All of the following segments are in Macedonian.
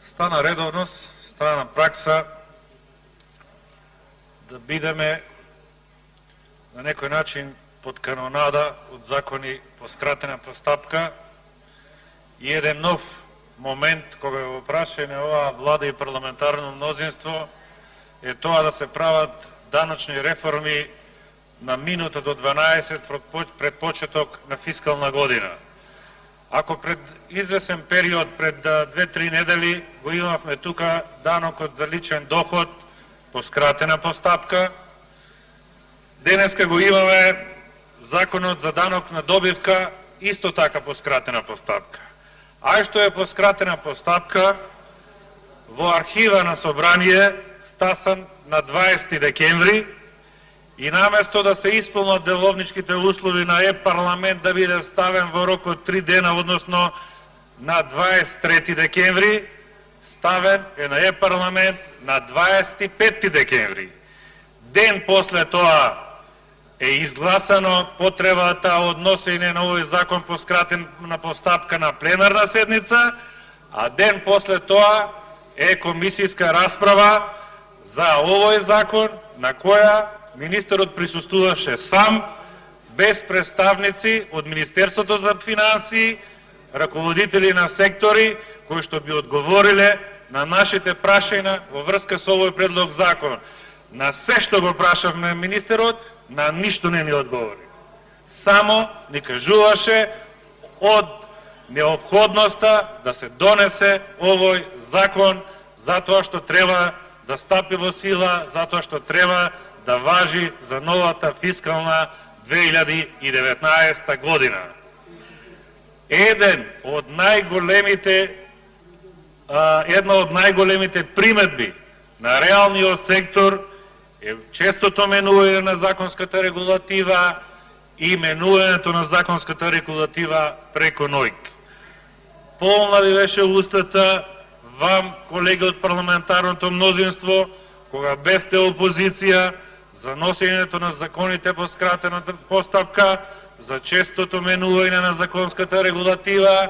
Стана редовност, стана пракса да бидеме на некој начин под канонада од закони по скратена постапка и еден нов момент кога е во прашање оваа влада и парламентарно мнозинство е тоа да се прават даночни реформи на минута до 12 пред почеток на фискална година. Ако пред извесен период, пред 2-3 недели, го имавме тука данокот за личен доход по скратена постапка, денеска го имаме законот за данок на добивка исто така по скратена постапка. А што е по скратена постапка, во архива на Собрание стасан на 20 декември и наместо да се исполнат деловничките услови на Е-парламент да биде ставен во рок од 3 дена, односно на 23 декември, ставен е на Е-парламент на 25 декември. Ден после тоа е изгласано потребата од носење на овој закон по скратена постапка на пленарна седница, а ден после тоа е комисијска расправа за овој закон на која министерот присуствуваше сам, без представници од Министерството за финансии, раководители на сектори, кои што би одговориле на нашите прашања во врска со овој предлог закон. На се што го прашавме министерот, на ништо не ни одговори. Само ни кажуваше од неопходноста да се донесе овој закон, затоа што треба да стапи во сила, затоа што треба да важи за новата фискална 2019 година. Една од најголемите приметби на реалниот сектор е честото менување на законската регулатива и менувањето на законската регулатива преко ноќ. Полна ви беше устата вам, колеги од парламентарното мнозинство, кога бевте опозиција, за носењето на законите по скратената постапка, за честото менување на законската регулатива.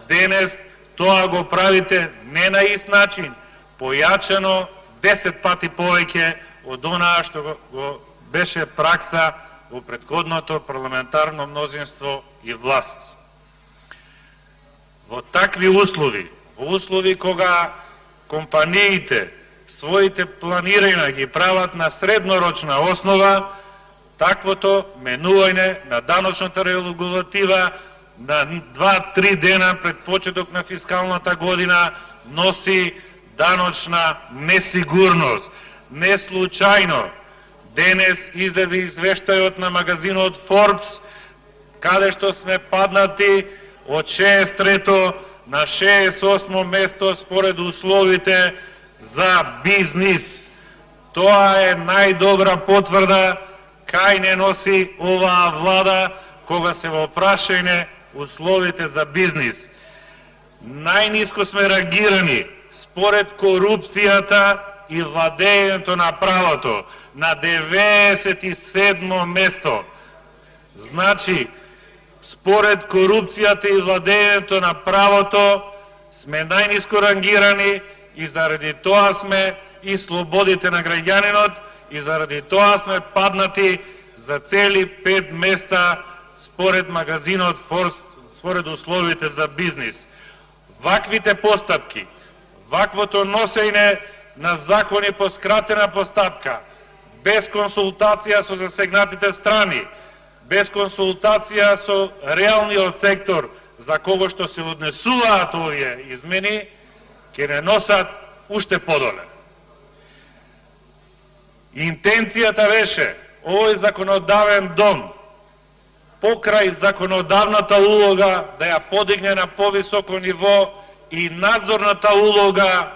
Денес тоа го правите не на ист начин, појачано 10 пати повеќе од онаа што го беше пракса во претходното парламентарно мнозинство и власт. Во такви услови, во услови кога компаниите своите планирања ги прават на среднорочна основа, таквото менување на даночната регулатива на 2-3 дена пред почеток на фискалната година носи даночна несигурност. Не случајно денес излезе извештајот на магазинот Forbes, каде што сме паднати од 63 на 68 место според условите за бизнис. Тоа е најдобра потврда кај не носи оваа влада кога се во прашање условите за бизнис. Најниско сме рангирани според корупцијата и владењето на правото на 97 место. Значи, според корупцијата и владењето на правото сме најниско рангирани и заради тоа сме и слободите на граѓанинот и заради тоа сме паднати за цели 5 места според магазинот Forbes, според условите за бизнис. Ваквите постапки, ваквото носење на закони по скратена постапка, без консултација со засегнатите страни, без консултација со реалниот сектор за кого што се однесуваат овие измени, ќе не носат уште подоле. Интенцијата беше овој законодавен дом покрај законодавната улога да ја подигне на повисоко ниво и надзорната улога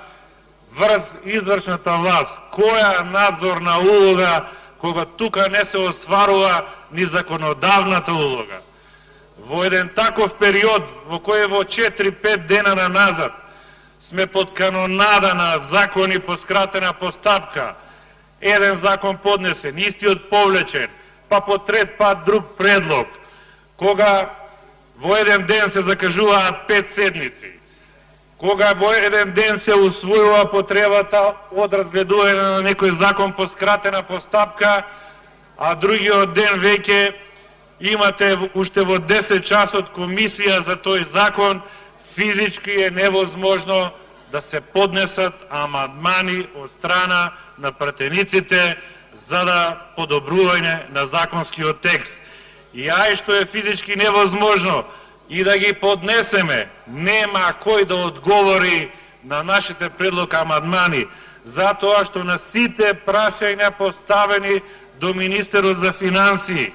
врз извршната власт. Која надзорна улога кога тука не се остварува ни законодавната улога? Во еден таков период во кој во 4-5 дена на назад сме под канонада на закони по скратена постапка, еден закон поднесен, истиот повлечен, па по трет пат друг предлог, кога во еден ден се закажуваат 5 седмици, кога во еден ден се усвојува потребата од разгледување на некој закон по скратена постапка, а другиот ден веќе имате уште во 10 часот комисија за тој закон, физички е невозможно да се поднесат амандмани од страна на пратениците за да подобрување на законскиот текст. И ај што е физички невозможно и да ги поднесеме, нема кој да одговори на нашите предлог амандмани, затоа што на сите прашања поставени до Министерот за финансии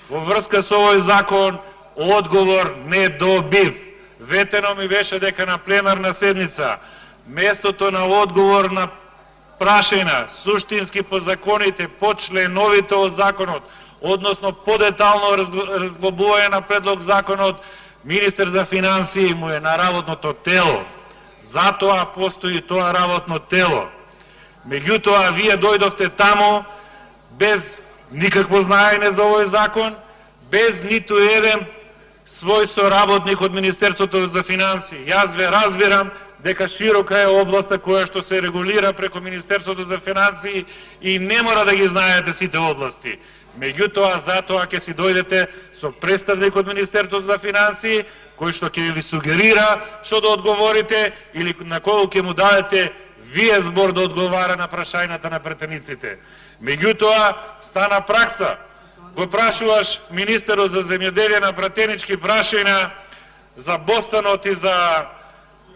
во врска со овој закон, одговор не добив. Ветено ми беше дека на пленарна седница, местото на одговор на прашања, суштински по законите, по членовите од законот, односно подетално разглобување на предлог законот, министер за финансии му е на работното тело. Затоа постои тоа работно тело. Меѓутоа, вие дојдовте таму без никакво знаење за овој закон, без ниту еден свој соработник од Министерството за финансии. Јас ве разбирам дека широка е областа која што се регулира преку Министерството за финансии и не мора да ги знаете сите области. Меѓутоа, затоа ќе си дојдете со представник од Министерството за финансии, кој што ќе ви сугерира што да одговорите или на кој ќе му дадете вие збор да одговара на прашањата на пратениците. Меѓутоа, стана пракса. Го прашуваш министерот за земјоделие на пратенички прашања за бостанот и за,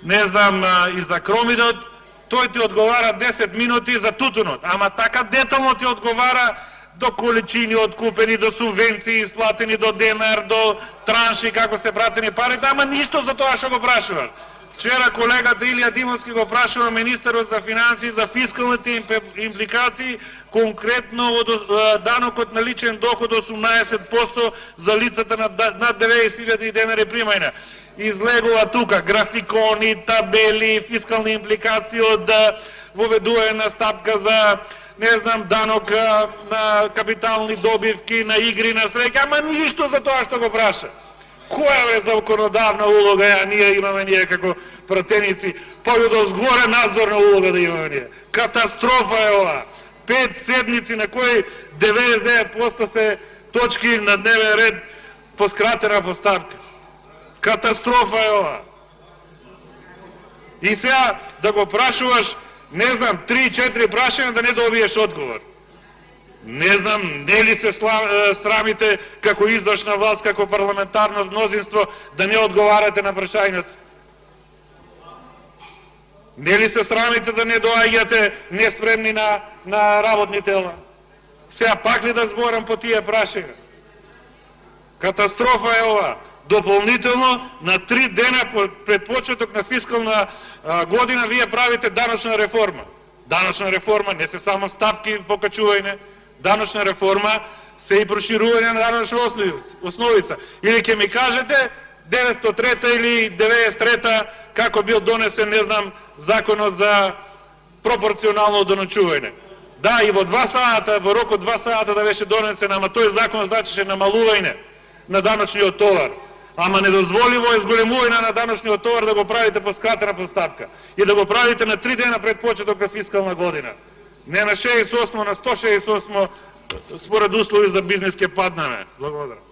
не знам, и за кромидот, тој ти одговара 10 минути за тутунот. Ама така детално ти одговара до количини откупени, до субвенции исплатени, до денар, до транши, како се пратени парите, ама ништо за тоа што го прашуваш. Вчера колегата Илија Димовски го прашува министерот за финансии за фискалните импликации, конкретно од данокот на личен доход 18% за лицата над 90.000 денари примања. Излегува тука графикони, табели, фискални импликации од воведување на стапка за, не знам, данок на капитални добивки, на игри на среќа, ама ништо за тоа што го праша. Која е законодавна улога ние имаме ние како пратеници, па и дозгоре надзорна улога да имаме ние. Катастрофа е ова. 5 седмици на кои 99% се точки на дневен ред по скратена постапка. Катастрофа е ова. И сега да го прашуваш, не знам, 3-4 прашања да не добиеш одговор. Не знам, не ли се срамите како извршна власт, како парламентарно мнозинство, да не одговарате на прашањата? Не ли се срамите да не доаѓате неспремни на работни тела? Сега пак ли да зборам по тие прашања? Катастрофа е ова. Дополнително, на 3 дена пред почеток на фискална година, вие правите даночна реформа. Даночна реформа не се само стапки покачување, даночна реформа се и проширување на даночна основица. Или ќе ми кажете 903 или 93 како бил донесен, не знам, законот за пропорционално одоночување. Да, и во 2 сата, во рок од 2 сата да беше донесен, ама тој закон значеше намалување на даночниот товар. Ама недозволиво е зголемување на даночниот товар да го правите по скратена постапка и да го правите на 3 дена пред почеток на фискална година. Не на 68, на 168 според услови за бизнес ќе паднаме. Благодарам.